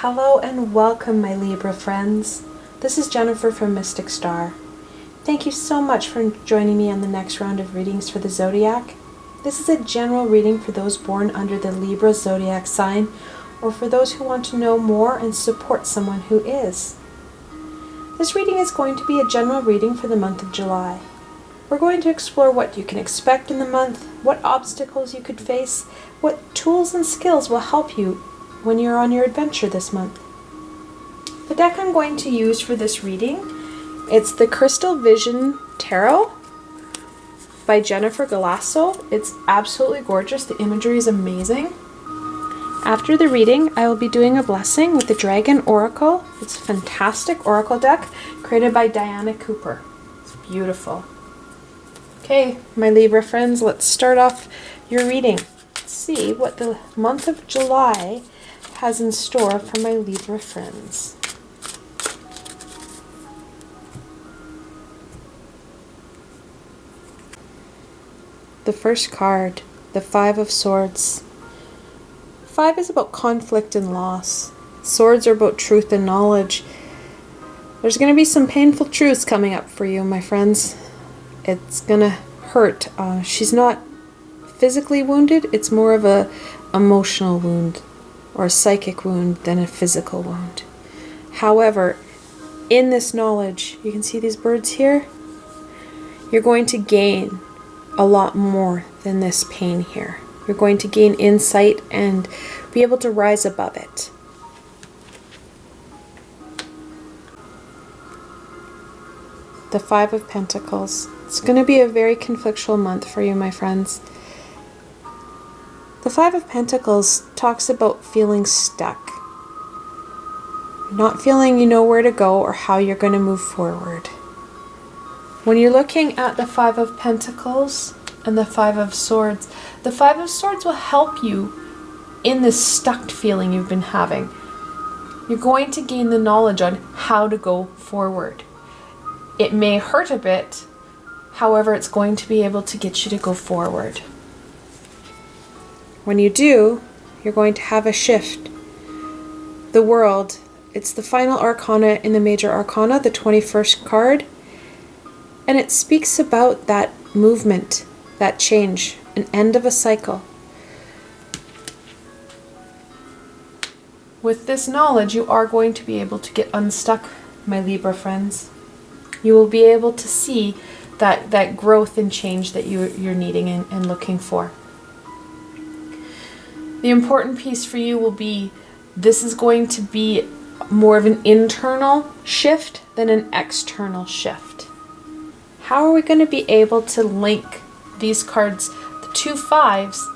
Hello and welcome, my Libra friends. This is Jennifer from Mystic Star. Thank you so much for joining me on the next round of readings for the Zodiac. This is a general reading for those born under the Libra Zodiac sign, or for those who want to know more and support someone who is. This reading is going to be a general reading for the month of July. We're going to explore what you can expect in the month, what obstacles you could face, what tools and skills will help you when you're on your adventure this month. The deck I'm going to use for this reading, it's the Crystal Vision Tarot by Jennifer Galasso. It's absolutely gorgeous. The imagery is amazing. After the reading, I will be doing a blessing with the Dragon Oracle. It's a fantastic oracle deck created by Diana Cooper. It's beautiful. Okay, my Libra friends, let's start off your reading. Let's see what the month of July has in store for my Libra friends. The first card, the Five of Swords. Five is about conflict and loss. Swords are about truth and knowledge. There's going to be some painful truths coming up for you, my friends. It's going to hurt. She's not physically wounded. It's more of a emotional wound or a psychic wound than a physical wound. However, in this knowledge, you can see these birds here, you're going to gain a lot more than this pain here. You're going to gain insight and be able to rise above it. The Five of Pentacles. It's going to be a very conflictual month for you, my friends. The Five of Pentacles talks about feeling stuck. Not feeling you know where to go or how you're going to move forward. When you're looking at the Five of Pentacles and the Five of Swords, the Five of Swords will help you in this stuck feeling you've been having. You're going to gain the knowledge on how to go forward. It may hurt a bit, however, it's going to be able to get you to go forward. When you do, you're going to have a shift. The World, it's the final arcana in the major arcana, the 21st card. And it speaks about that movement, that change, an end of a cycle. With this knowledge, you are going to be able to get unstuck, my Libra friends. You will be able to see that growth and change that you're needing and looking for. The important piece for you will be, this is going to be more of an internal shift than an external shift. How are we going to be able to link these cards, the two fives,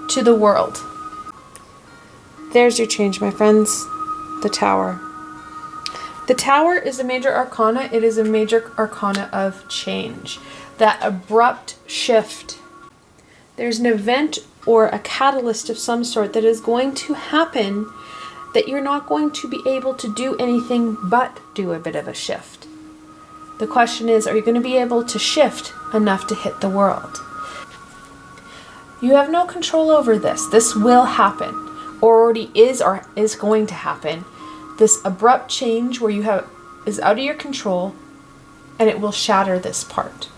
to the World? There's your change, my friends. The Tower. The Tower is a major arcana. It is a major arcana of change. That abrupt shift. There's an event or a catalyst of some sort that is going to happen that you're not going to be able to do anything but do a bit of a shift. The question is, are you going to be able to shift enough to hit the World? You have no control over this. This will happen, or already is or is going to happen. This abrupt change where is out of your control, and it will shatter this part.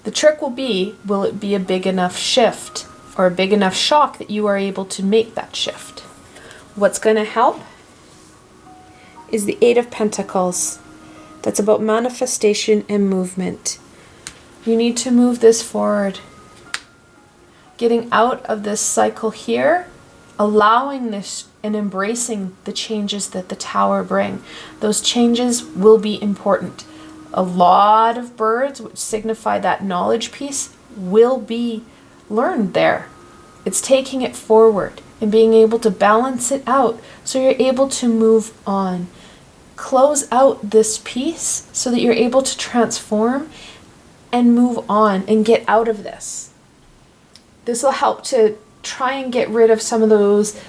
The trick will it be a big enough shift or a big enough shock that you are able to make that shift? What's going to help is the Eight of Pentacles. That's about manifestation and movement. You need to move this forward. Getting out of this cycle here, allowing this and embracing the changes that the Tower bring. Those changes will be important. A lot of birds, which signify that knowledge piece, will be learned there. It's taking it forward and being able to balance it out so you're able to move on. Close out this piece so that you're able to transform and move on and get out of this. This will help to try and get rid of some of those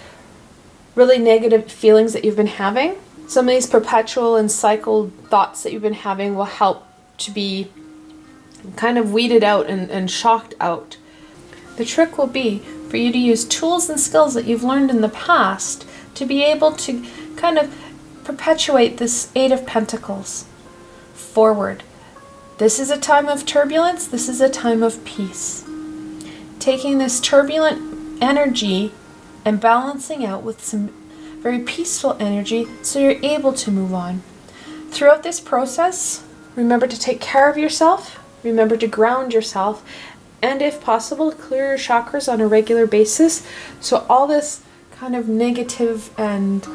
really negative feelings that you've been having. Some of these perpetual and cycled thoughts that you've been having will help to be kind of weeded out and shocked out. The trick will be for you to use tools and skills that you've learned in the past to be able to kind of perpetuate this Eight of Pentacles forward. This is a time of turbulence. This is a time of peace. Taking this turbulent energy and balancing out with some very peaceful energy so you're able to move on. Throughout this process, remember to take care of yourself, remember to ground yourself, and if possible, clear your chakras on a regular basis so all this kind of negative and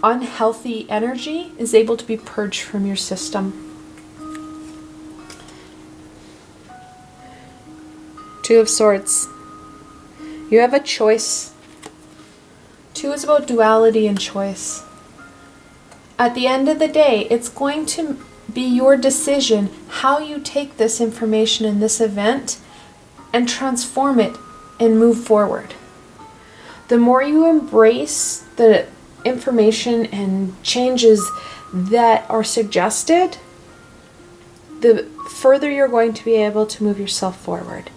unhealthy energy is able to be purged from your system. Two of Swords. You have a choice. Two is about duality and choice. At the end of the day, it's going to be your decision how you take this information in this event and transform it and move forward. The more you embrace the information and changes that are suggested, the further you're going to be able to move yourself forward,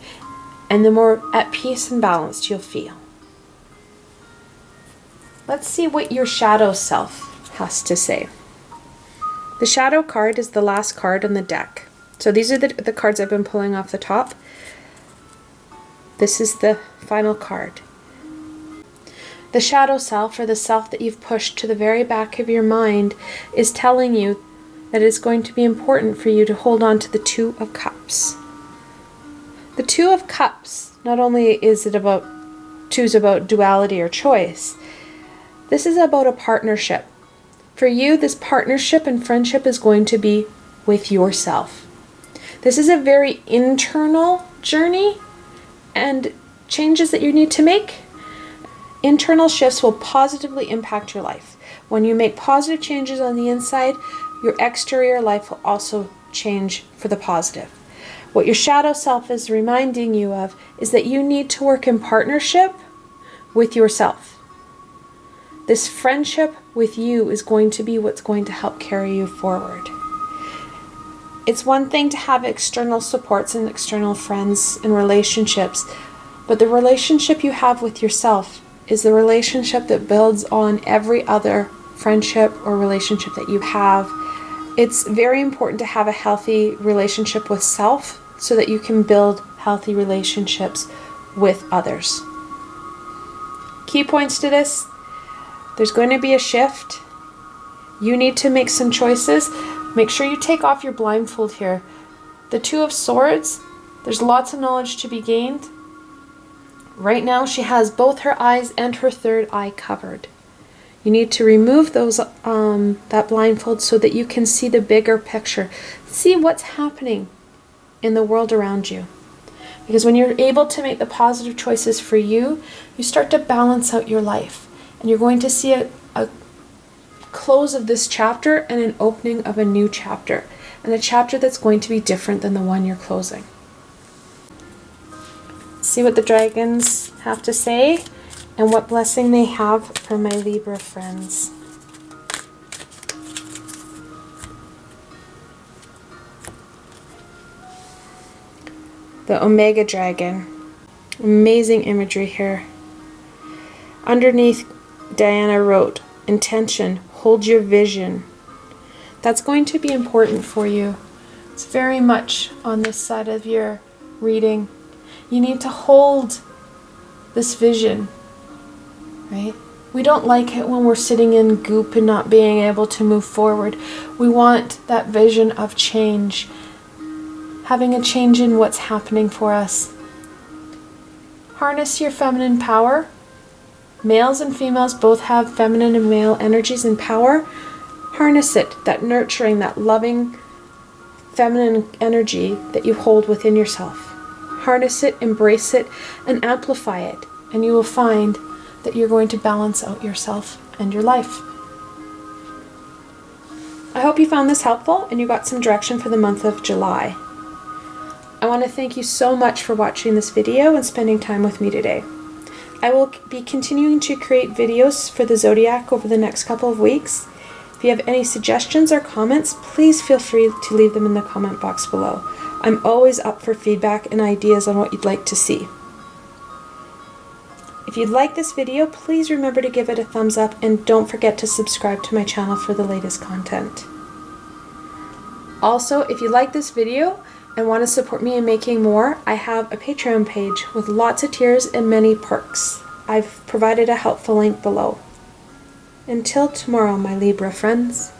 and the more at peace and balanced you'll feel. Let's see what your shadow self has to say. The shadow card is the last card on the deck. So these are the cards I've been pulling off the top. This is the final card. The shadow self, or the self that you've pushed to the very back of your mind, is telling you that it's going to be important for you to hold on to the Two of Cups. The Two of Cups, not only is it about, two's about duality or choice, this is about a partnership. For you, this partnership and friendship is going to be with yourself. This is a very internal journey and changes that you need to make. Internal shifts will positively impact your life. When you make positive changes on the inside, your exterior life will also change for the positive. What your shadow self is reminding you of is that you need to work in partnership with yourself. This friendship with you is going to be what's going to help carry you forward. It's one thing to have external supports and external friends and relationships, but the relationship you have with yourself is the relationship that builds on every other friendship or relationship that you have. It's very important to have a healthy relationship with self so that you can build healthy relationships with others. Key points to this: there's going to be a shift. You need to make some choices. Make sure you take off your blindfold here. The Two of Swords, there's lots of knowledge to be gained. Right now she has both her eyes and her third eye covered. You need to remove those that blindfold so that you can see the bigger picture. See what's happening in the world around you. Because when you're able to make the positive choices for you, you start to balance out your life. And you're going to see a close of this chapter and an opening of a new chapter. And a chapter that's going to be different than the one you're closing. See what the dragons have to say and what blessing they have for my Libra friends. The Omega Dragon. Amazing imagery here. Underneath, Diana wrote, intention, hold your vision. That's going to be important for you. It's very much on this side of your reading. You need to hold this vision, right? We don't like it when we're sitting in goop and not being able to move forward. We want that vision of change, having a change in what's happening for us. Harness your feminine power. Males and females both have feminine and male energies and power. Harness it, that nurturing, that loving feminine energy that you hold within yourself. Harness it, embrace it, and amplify it, and you will find that you're going to balance out yourself and your life. I hope you found this helpful and you got some direction for the month of July. I want to thank you so much for watching this video and spending time with me today. I will be continuing to create videos for the zodiac over the next couple of weeks. If you have any suggestions or comments, please feel free to leave them in the comment box below. I'm always up for feedback and ideas on what you'd like to see. If you'd like this video, please remember to give it a thumbs up and don't forget to subscribe to my channel for the latest content. Also, if you like this video and want to support me in making more, I have a Patreon page with lots of tiers and many perks. I've provided a helpful link below. Until tomorrow, my Libra friends.